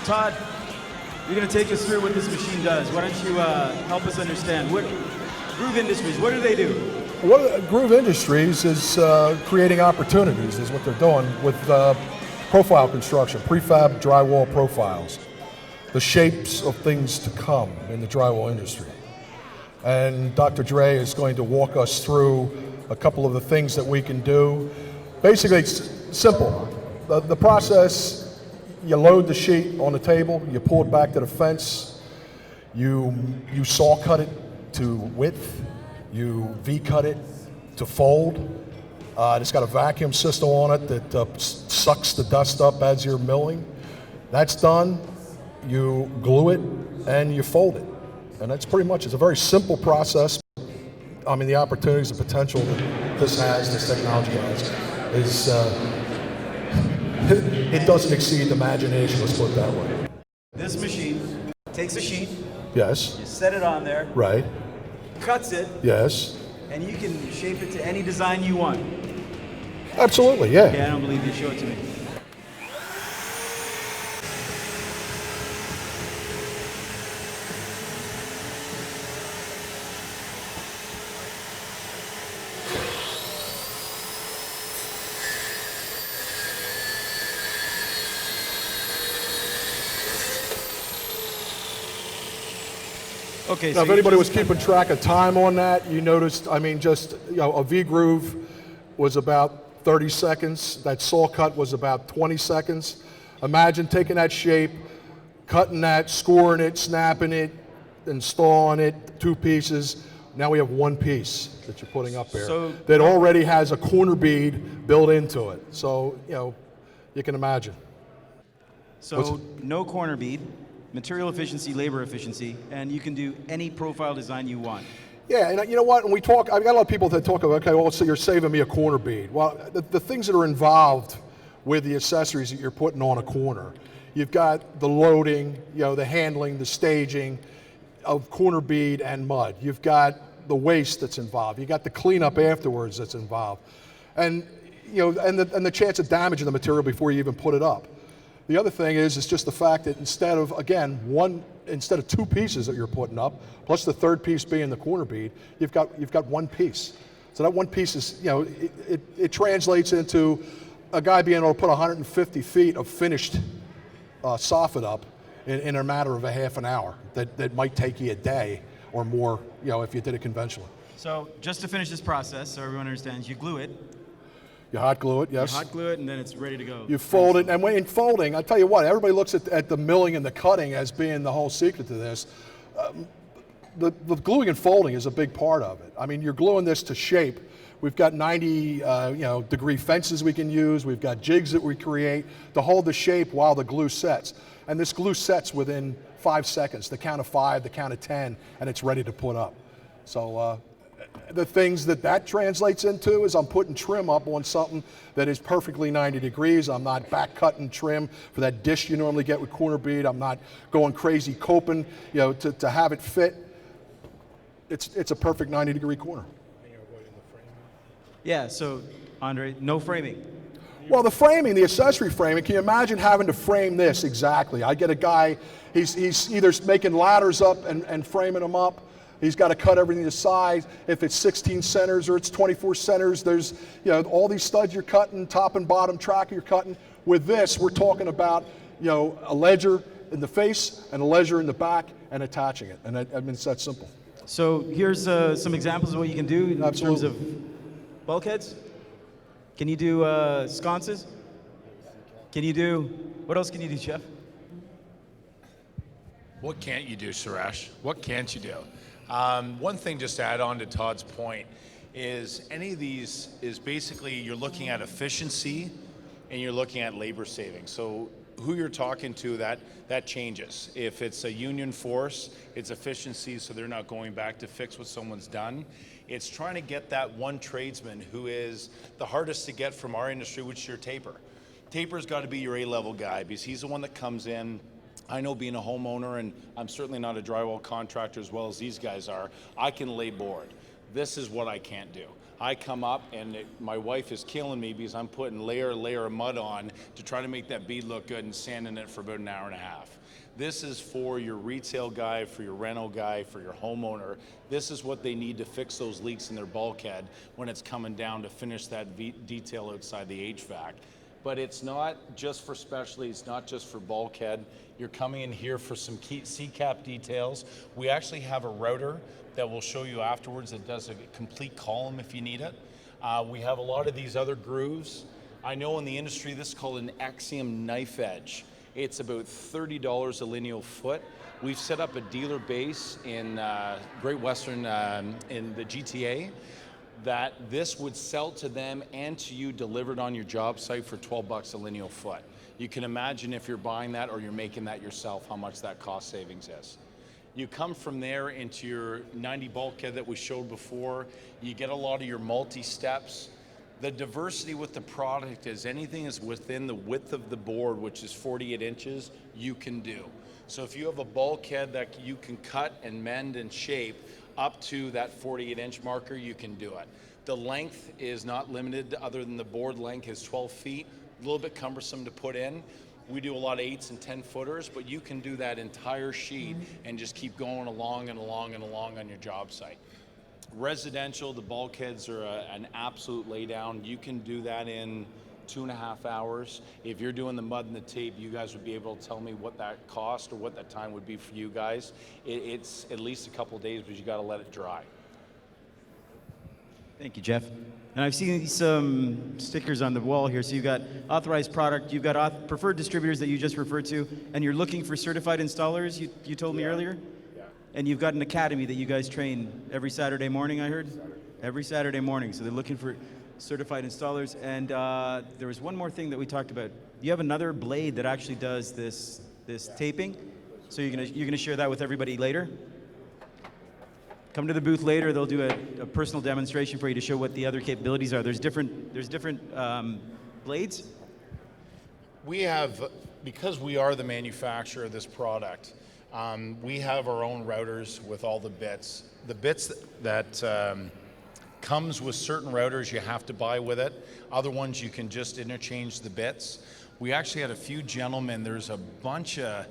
Todd, you're going to take us through what this machine does. Why don't you help us understand? Groove Industries, what do they do? Groove Industries is creating opportunities, is what they're doing with profile construction, prefab drywall profiles, the shapes of things to come in the drywall industry. And Dr. Dre is going to walk us through a couple of the things that we can do. Basically, it's simple. The process, you load the sheet on the table, you pull it back to the fence, you saw cut it to width, you V-cut it to fold. It's got a vacuum system on it that sucks the dust up as you're milling. That's done, you glue it, and you fold it. And that's pretty much, it's a very simple process. I mean, the opportunities, the potential that this has, this technology has, is, it doesn't exceed imagination, let's put it that way. This machine takes a sheet. Yes. You set it on there. Right. Cuts it. Yes. And you can shape it to any design you want. Absolutely, yeah. Okay, I don't believe you. Show it to me. Okay, now, so if anybody was keeping track of time on that, you noticed, I mean, just, a V-groove was about 30 seconds. That saw cut was about 20 seconds. Imagine taking that shape, cutting that, scoring it, snapping it, installing it, 2 pieces. Now we have 1 piece that you're putting up there that already has a corner bead built into it. So, you can imagine. So no corner bead. Material efficiency, labor efficiency, and you can do any profile design you want. Yeah, and you know what, when we talk, I've got a lot of people that talk about, okay, well, so you're saving me a corner bead. Well, the things that are involved with the accessories that you're putting on a corner, you've got the loading, the handling, the staging of corner bead and mud. You've got the waste that's involved. You've got the cleanup afterwards that's involved. And, and the chance of damaging the material before you even put it up. The other thing is just the fact that instead of 2 pieces that you're putting up, plus the 3rd piece being the corner bead, you've got 1 piece. So that 1 piece is, it translates into a guy being able to put 150 feet of finished soffit up in a matter of a half an hour. That might take you a day or more, if you did it conventionally. So just to finish this process, so everyone understands, you glue it. You hot glue it, yes. You hot glue it, and then it's ready to go. You fold it, and when in folding, I tell you what, everybody looks at the milling and the cutting as being the whole secret to this. The gluing and folding is a big part of it. I mean, you're gluing this to shape. We've got 90 degree fences we can use. We've got jigs that we create to hold the shape while the glue sets. And this glue sets within 5 seconds, the count of 5, the count of 10, and it's ready to put up. So. The things that translates into is I'm putting trim up on something that is perfectly 90 degrees. I'm not back cutting trim for that dish you normally get with corner bead. I'm not going crazy coping, to have it fit. It's a perfect 90 degree corner. Yeah, so Andre, no framing. Well, the framing, the accessory framing, can you imagine having to frame this exactly? I get a guy, he's either making ladders up and framing them up. He's got to cut everything to size. If it's 16 centers or it's 24 centers, there's all these studs you're cutting, top and bottom track you're cutting. With this, we're talking about a ledger in the face and a ledger in the back and attaching it. And it's that simple. So here's some examples of what you can do in terms of bulkheads. Can you do sconces? What else can you do, Chef? What can't you do, Suresh? What can't you do? One thing just to add on to Todd's point is any of these is basically you're looking at efficiency and you're looking at labor savings. So who you're talking to, that changes. If it's a union force, it's efficiency, so they're not going back to fix what someone's done. It's trying to get that one tradesman who is the hardest to get from our industry, which is your taper. Taper's got to be your A-level guy because he's the one that comes in. I know being a homeowner, and I'm certainly not a drywall contractor as well as these guys are, I can lay board. This is what I can't do. I come up and my wife is killing me because I'm putting layer of mud on to try to make that bead look good and sanding it for about an hour and a half. This is for your retail guy, for your rental guy, for your homeowner. This is what they need to fix those leaks in their bulkhead when it's coming down to finish that detail outside the HVAC. But it's not just for specialty, it's not just for bulkhead. You're coming in here for some C-cap details. We actually have a router that we'll show you afterwards that does a complete column if you need it. We have a lot of these other grooves. I know in the industry this is called an axiom knife edge. It's about $30 a lineal foot. We've set up a dealer base in Great Western in the GTA that this would sell to them and to you delivered on your job site for 12 bucks a lineal foot. You can imagine if you're buying that or you're making that yourself, how much that cost savings is. You come from there into your 90 bulkhead that we showed before. You get a lot of your multi-steps. The diversity with the product is anything is within the width of the board, which is 48 inches, you can do. So if you have a bulkhead that you can cut and mend and shape up to that 48-inch marker, you can do it. The length is not limited other than the board length is 12 feet, a little bit cumbersome to put in. We do a lot of 8s and 10 footers, but you can do that entire sheet and just keep going along and along and along on your job site. Residential, the bulkheads are an absolute laydown. You can do that in 2.5 hours. If you're doing the mud and the tape, you guys would be able to tell me what that cost or what that time would be for you guys. It's at least a couple of days, but you got to let it dry. Thank you, Jeff. And I've seen some stickers on the wall here. So you've got authorized product, you've got preferred distributors that you just referred to, and you're looking for certified installers, you told me earlier? Yeah. And you've got an academy that you guys train every Saturday morning, I heard? Every Saturday morning. So they're looking for certified installers. And there was one more thing that we talked about. You have another blade that actually does this taping. So you're gonna share that with everybody later? Come to the booth later. They'll do a personal demonstration for you to show what the other capabilities are. There's different blades. We have, because we are the manufacturer of this product, we have our own routers with all the bits. The bits that comes with certain routers you have to buy with it. Other ones you can just interchange the bits. We actually had a few gentlemen, there's a bunch of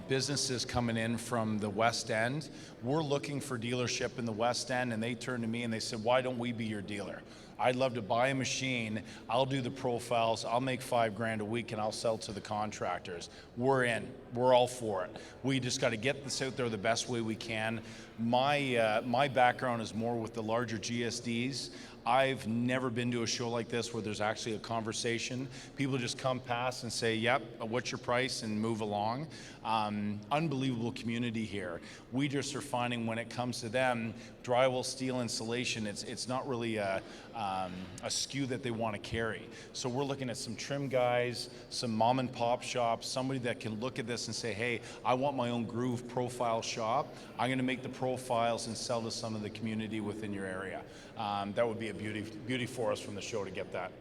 businesses coming in from the West End. We're looking for dealership in the West End, and they turned to me and they said, why don't we be your dealer? I'd love to buy a machine, I'll do the profiles, I'll make $5,000 a week and I'll sell to the contractors. We're in, we're all for it. We just got to get this out there the best way we can. My background is more with the larger GSDs. I've never been to a show like this where there's actually a conversation. People just come past and say, yep, what's your price, and move along. Unbelievable community here. We just are finding when it comes to them, drywall, steel, insulation, it's not really a SKU that they want to carry. So we're looking at some trim guys, some mom and pop shops, somebody that can look at this and say, hey, I want my own groove profile shop. I'm going to make the profiles and sell to some of the community within your area. That would be a beauty for us from the show to get that.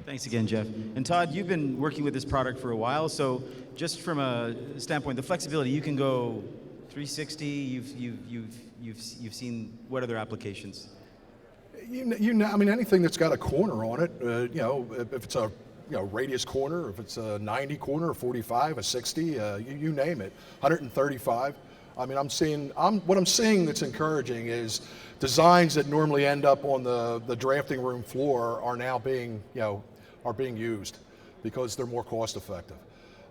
Thanks again, Jeff. And Todd, you've been working with this product for a while, so just from a standpoint, the flexibility, you can go 360. You've seen what other applications? You know, I mean, anything that's got a corner on it. If it's a radius corner, if it's a 90 corner, a 45, a 60, you name it, 135. I mean, what I'm seeing that's encouraging is designs that normally end up on the drafting room floor are now being used because they're more cost effective.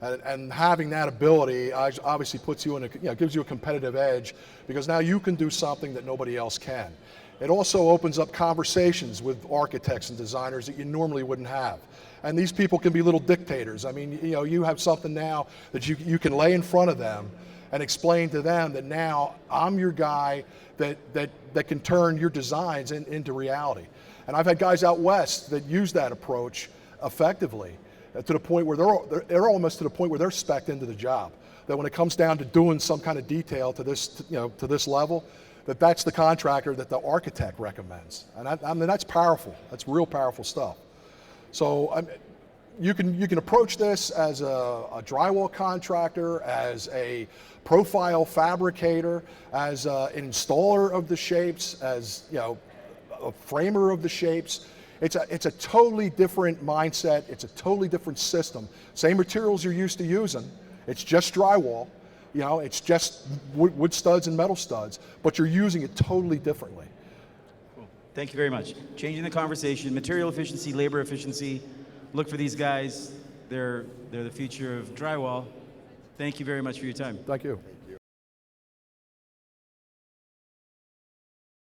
And having that ability obviously puts you in gives you a competitive edge, because now you can do something that nobody else can. It also opens up conversations with architects and designers that you normally wouldn't have. And these people can be little dictators. I mean, you have something now that you can lay in front of them and explain to them that now I'm your guy that can turn your designs into reality. And I've had guys out west that use that approach effectively to the point where they're almost to the point where they're spec'd into the job. That when it comes down to doing some kind of detail to this level, that's the contractor that the architect recommends. And I mean, that's powerful. That's real powerful stuff. So you can approach this as a drywall contractor, as a profile fabricator, as an installer of the shapes, as a framer of the shapes. It's a totally different mindset. It's a totally different system. Same materials you're used to using. It's just drywall. It's just wood studs and metal studs, but you're using it totally differently. Cool. Thank you very much. Changing the conversation, material efficiency, labor efficiency. Look for these guys. They're the future of drywall. Thank you very much for your time. Thank you.